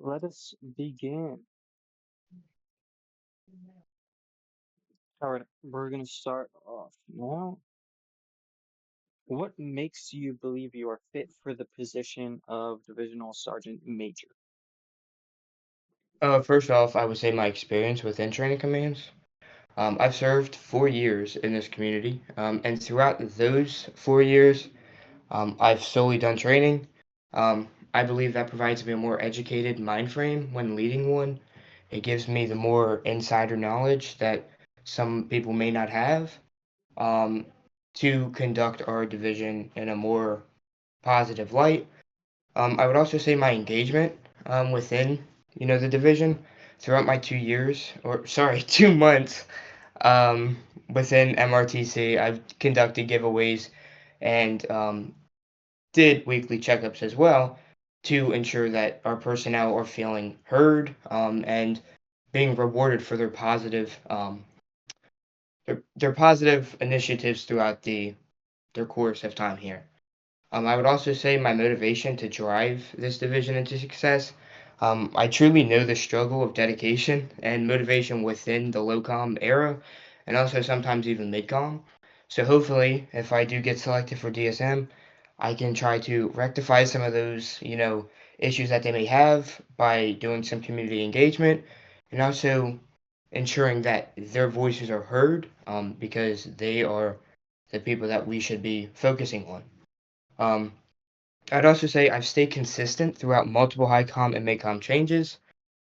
Let us begin. All right, we're going to start off now. What makes you believe you are fit for the position of Divisional Sergeant Major? First off, I would say my experience within training commands. I've served 4 years in this community, and throughout those 4 years, I've solely done training. I believe that provides me a more educated mind frame when leading one. It gives me the more insider knowledge that some people may not have, um, to conduct our division in a more positive light. I would also say my engagement within, the division throughout my 2 years, or sorry, 2 months um, within MRTC. I've conducted giveaways and did weekly checkups as well to ensure that our personnel are feeling heard and being rewarded for their positive initiatives throughout their course of time here. I would also say my motivation to drive this division into success. I truly know the struggle of dedication and motivation within the low com era, and also sometimes even mid com. So hopefully, if I do get selected for DSM, I can try to rectify some of those, issues that they may have by doing some community engagement, and also ensuring that their voices are heard, because they are the people that we should be focusing on. Um, I'd also say I've stayed consistent throughout multiple high-com and mid-com changes.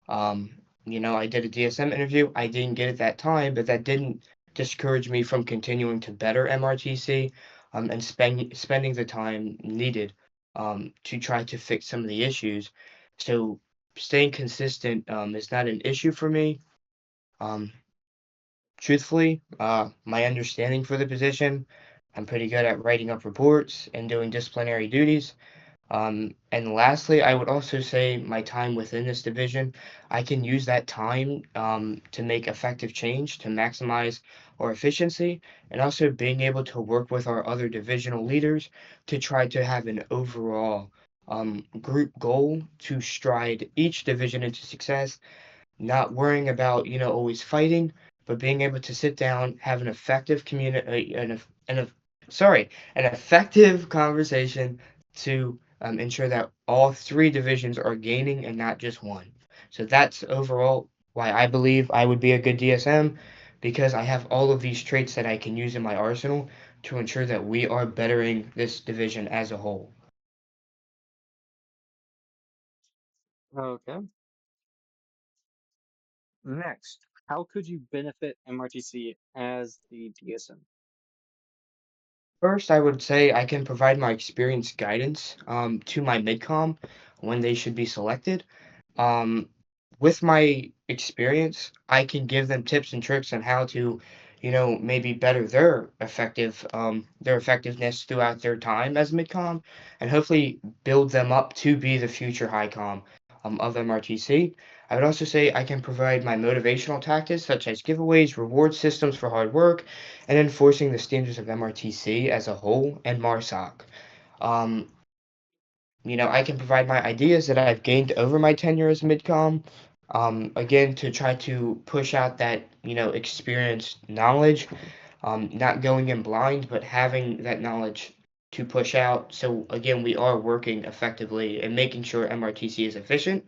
I did a DSM interview. I didn't get it that time, but that didn't discourage me from continuing to better MRTC, and spending the time needed to try to fix some of the issues. So staying consistent is not an issue for me. Um, Truthfully, my understanding for the position, I'm pretty good at writing up reports and doing disciplinary duties. And lastly, I would also say my time within this division, I can use that time to make effective change to maximize our efficiency, and also being able to work with our other divisional leaders to try to have an overall group goal to stride each division into success, not worrying about, always fighting, but being able to sit down, have an effective an effective conversation to ensure that all three divisions are gaining and not just one. So that's overall why I believe I would be a good DSM, because I have all of these traits that I can use in my arsenal to ensure that we are bettering this division as a whole. Okay. Next, how could you benefit MRTC as the DSM? First, I would say I can provide my experience guidance to my midcom when they should be selected. Um, with my experience, I can give them tips and tricks on how to, maybe better their effectiveness throughout their time as midcom, and hopefully build them up to be the future highcom of MRTC. I would also say I can provide my motivational tactics such as giveaways, reward systems for hard work, and enforcing the standards of MRTC as a whole and MARSOC. Um, I can provide my ideas that I've gained over my tenure as midcom. Again, to try to push out that, experienced knowledge, not going in blind, but having that knowledge to push out. So again, we are working effectively and making sure MRTC is efficient.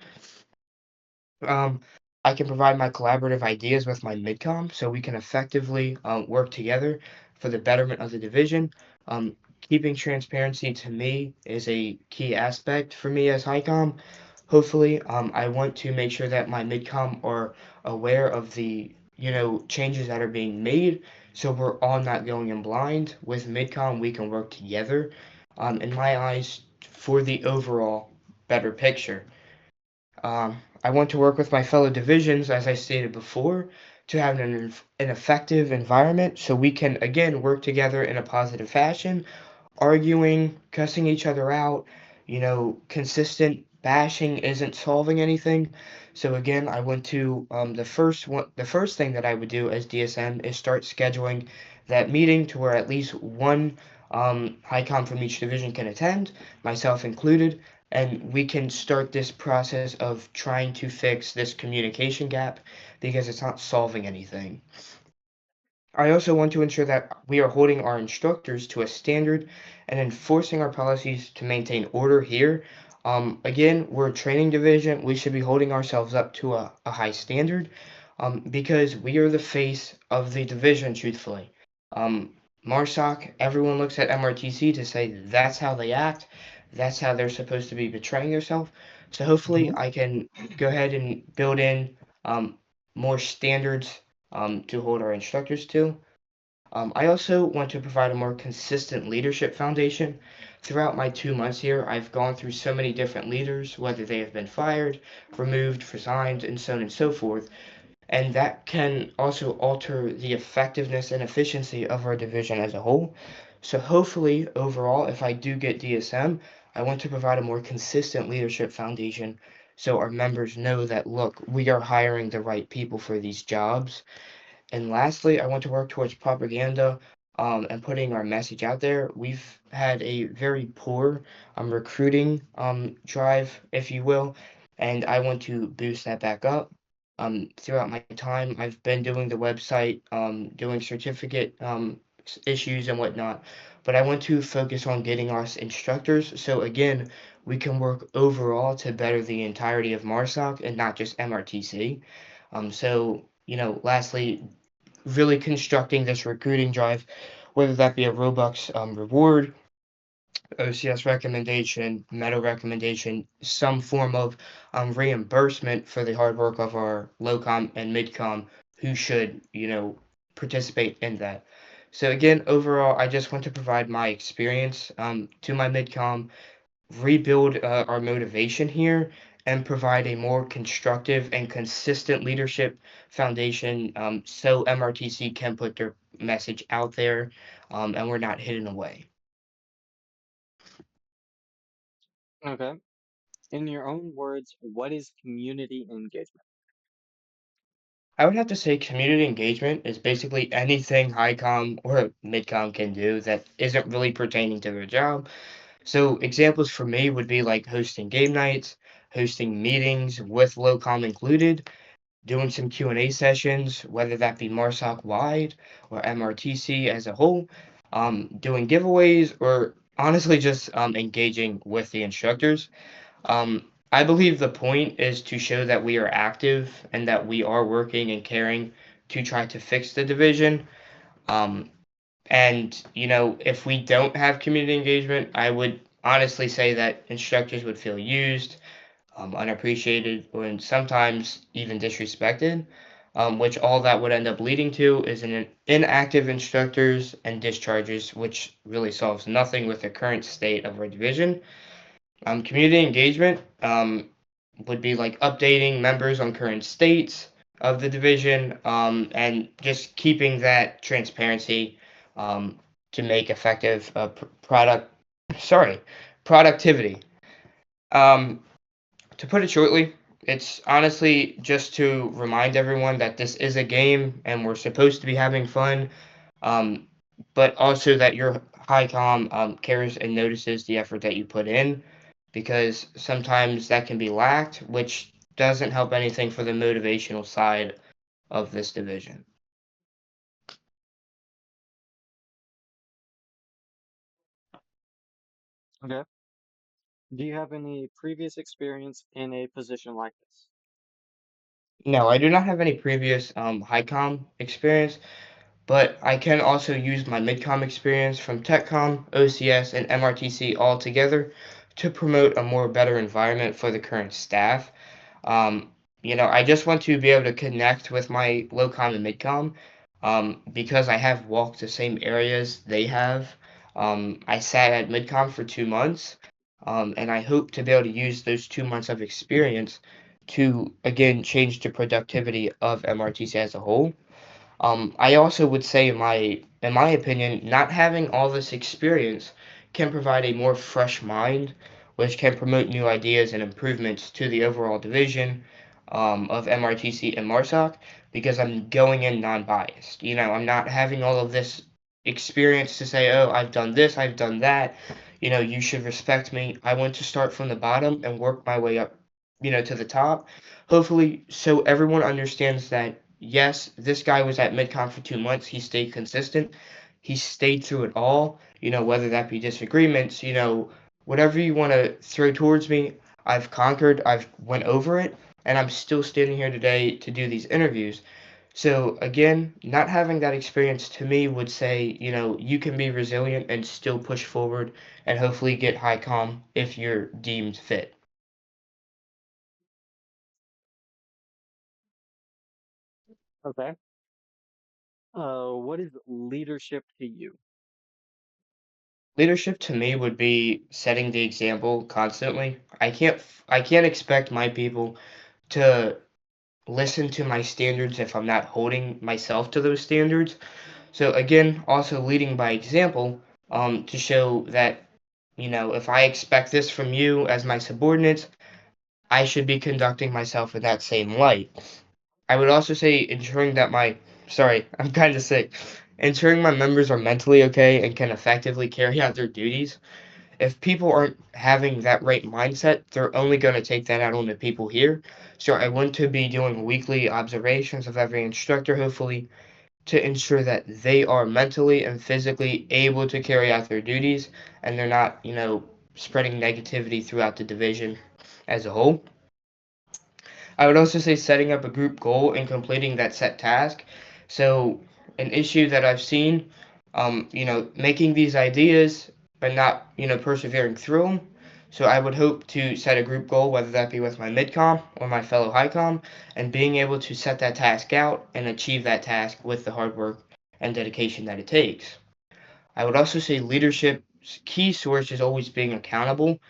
Um, I can provide my collaborative ideas with my midcom so we can effectively work together for the betterment of the division. Keeping transparency to me is a key aspect for me as highcom. Hopefully, I want to make sure that my midcom are aware of the, changes that are being made, so we're all not going in blind. With midcom, we can work together, in my eyes, for the overall better picture. I want to work with my fellow divisions, as I stated before, to have an effective environment so we can, again, work together in a positive fashion. Arguing, cussing each other out, consistent bashing isn't solving anything. So again, I want to the first thing that I would do as DSM is start scheduling that meeting to where at least one HICOM from each division can attend, myself included. and we can start this process of trying to fix this communication gap because it's not solving anything. I also want to ensure that we are holding our instructors to a standard and enforcing our policies to maintain order here. Again, we're a training division. We should be holding ourselves up to a high standard because we are the face of the division, truthfully. Um, MARSOC, everyone looks at MRTC to say that's how they act, that's how they're supposed to be betraying themselves. So hopefully Mhm. I can go ahead and build in more standards to hold our instructors to. I also want to provide a more consistent leadership foundation. Throughout my 2 months here, I've gone through so many different leaders, whether they have been fired, removed, resigned, and so on and so forth. And that can also alter the effectiveness and efficiency of our division as a whole. So, hopefully, overall, if I do get DSM, I want to provide a more consistent leadership foundation so our members know that, look, we are hiring the right people for these jobs, and lastly, I want to work towards propaganda and putting our message out there. We've had a very poor recruiting drive, if you will, and I want to boost that back up. Throughout my time, I've been doing the website, doing certificate issues and whatnot, but I want to focus on getting us instructors. So again, we can work overall to better the entirety of MARSOC and not just MRTC. Lastly, really constructing this recruiting drive, whether that be a Robux reward, OCS recommendation, meta recommendation, some form of reimbursement for the hard work of our low-com and mid-com who should, participate in that. So again, overall, I just want to provide my experience to my mid-com, rebuild our motivation here, and provide a more constructive and consistent leadership foundation so MRTC can put their message out there and we're not hidden away. Okay. In your own words, what is community engagement? I would have to say community engagement is basically anything HighCom or MidCom can do that isn't really pertaining to their job. So examples for me would be like hosting game nights, hosting meetings with low-com included, doing some Q&A sessions, whether that be MARSOC wide or MRTC as a whole, doing giveaways, or honestly just engaging with the instructors. I believe the point is to show that we are active and that we are working and caring to try to fix the division. Um, if we don't have community engagement, I would honestly say that instructors would feel used, unappreciated, or sometimes even disrespected, which all that would end up leading to is an inactive instructors and discharges, which really solves nothing with the current state of our division. Community engagement would be like updating members on current states of the division and just keeping that transparency um, to make effective sorry, productivity. Um, to put it shortly, it's honestly just to remind everyone that this is a game and we're supposed to be having fun, um, but also that your high com cares and notices the effort that you put in because sometimes that can be lacked, which doesn't help anything for the motivational side of this division. Okay. Do you have any previous experience in a position like this? No, I do not have any previous high com experience, but I can also use my midcom experience from TechCom, OCS, and MRTC all together to promote a more better environment for the current staff. Um, I just want to be able to connect with my low-com and mid-com because I have walked the same areas they have. I sat at mid-com for 2 months, and I hope to be able to use those 2 months of experience to, again, change the productivity of MRTC as a whole. I also would say, in my opinion, not having all this experience can provide a more fresh mind, which can promote new ideas and improvements to the overall division of MRTC and MARSOC, because I'm going in non-biased. I'm not having all of this experience to say, oh, I've done this, I've done that. You should respect me. I want to start from the bottom and work my way up, to the top. Hopefully, so everyone understands that, yes, this guy was at MidCon for 2 months. He stayed consistent. He stayed through it all, whether that be disagreements, whatever you want to throw towards me, I've conquered, I've went over it, and I'm still standing here today to do these interviews. So again, not having that experience to me would say, you can be resilient and still push forward and hopefully get high com if you're deemed fit. Okay. What is leadership to you? Leadership to me would be setting the example constantly. I can't expect my people to listen to my standards if I'm not holding myself to those standards. So again, also leading by example, to show that, if I expect this from you as my subordinates, I should be conducting myself in that same light. I would also say ensuring that sorry, I'm kind of sick. Ensuring my members are mentally okay and can effectively carry out their duties. If people aren't having that right mindset, they're only going to take that out on the people here. So I want to be doing weekly observations of every instructor, hopefully, to ensure that they are mentally and physically able to carry out their duties and they're not, spreading negativity throughout the division as a whole. I would also say setting up a group goal and completing that set task. So, an issue that I've seen, making these ideas but not, persevering through them. So, I would hope to set a group goal, whether that be with my midcom or my fellow highcom, and being able to set that task out and achieve that task with the hard work and dedication that it takes. I would also say leadership's key source is always being accountable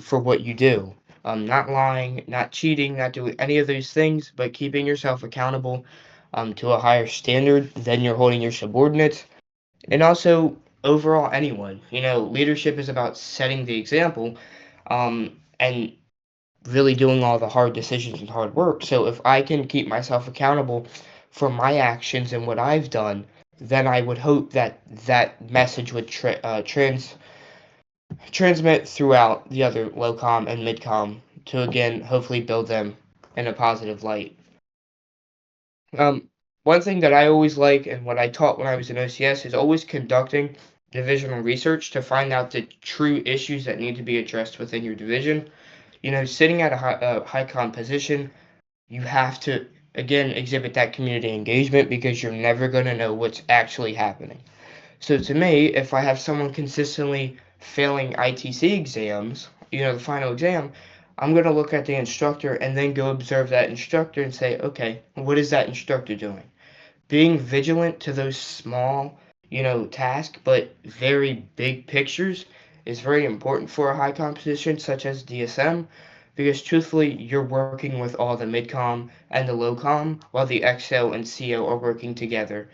for what you do. Not lying, not cheating, not doing any of those things, but keeping yourself accountable to a higher standard than you're holding your subordinates. And also, overall, anyone. Leadership is about setting the example and really doing all the hard decisions and hard work. So if I can keep myself accountable for my actions and what I've done, then I would hope that that message would transmit throughout the other low-com and mid-com to again hopefully build them in a positive light. One thing that I always like and what I taught when I was in OCS is always conducting divisional research to find out the true issues that need to be addressed within your division. Sitting at a high com position, you have to again exhibit that community engagement because you're never going to know what's actually happening. So to me, if I have someone consistently failing ITC exams, the final exam, I'm going to look at the instructor and then go observe that instructor and say, okay, what is that instructor doing? Being vigilant to those small, tasks, but very big pictures is very important for a high competition such as DSM because truthfully, you're working with all the midcom and the lowcom while the XO and CO are working together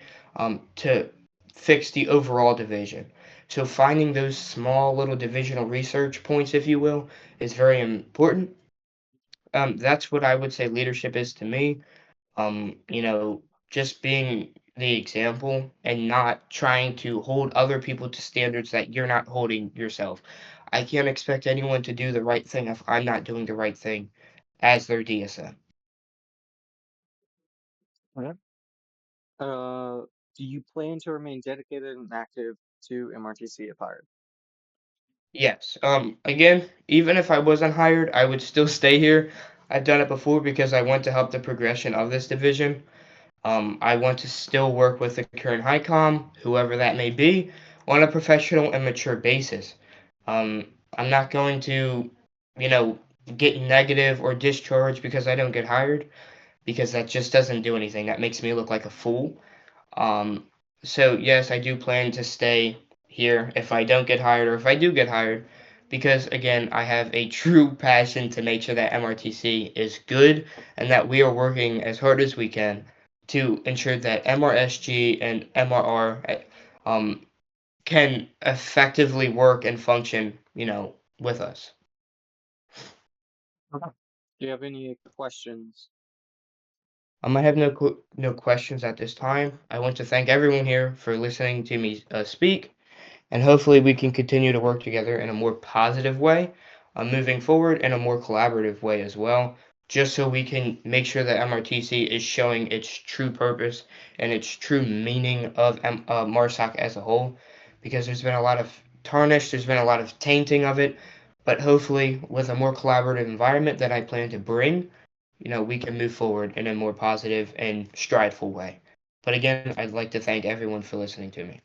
to fix the overall division. So finding those small little divisional research points, if you will, is very important. That's what I would say leadership is to me. Just being the example and not trying to hold other people to standards that you're not holding yourself. I can't expect anyone to do the right thing if I'm not doing the right thing as their DSM. Okay. Uh, do you plan to remain dedicated and active to MRTC if hired? Yes. Again, even if I wasn't hired, I would still stay here. I've done it before because I want to help the progression of this division. I want to still work with the current HICOM, whoever that may be, on a professional and mature basis. Um, I'm not going to, you know, get negative or discharged because I don't get hired, because that just doesn't do anything. That makes me look like a fool. Um, so yes, I do plan to stay here if I don't get hired or if I do get hired, because again, I have a true passion to make sure that MRTC is good and that we are working as hard as we can to ensure that MRSG and MRR um, can effectively work and function, with us. Okay. Do you have any questions? I have no questions at this time. I want to thank everyone here for listening to me speak. and hopefully we can continue to work together in a more positive way, moving forward in a more collaborative way as well, just so we can make sure that MRTC is showing its true purpose and its true meaning of MARSOC as a whole, because there's been a lot of tarnish, there's been a lot of tainting of it, but hopefully with a more collaborative environment that I plan to bring, we can move forward in a more positive and strideful way. But again, I'd like to thank everyone for listening to me.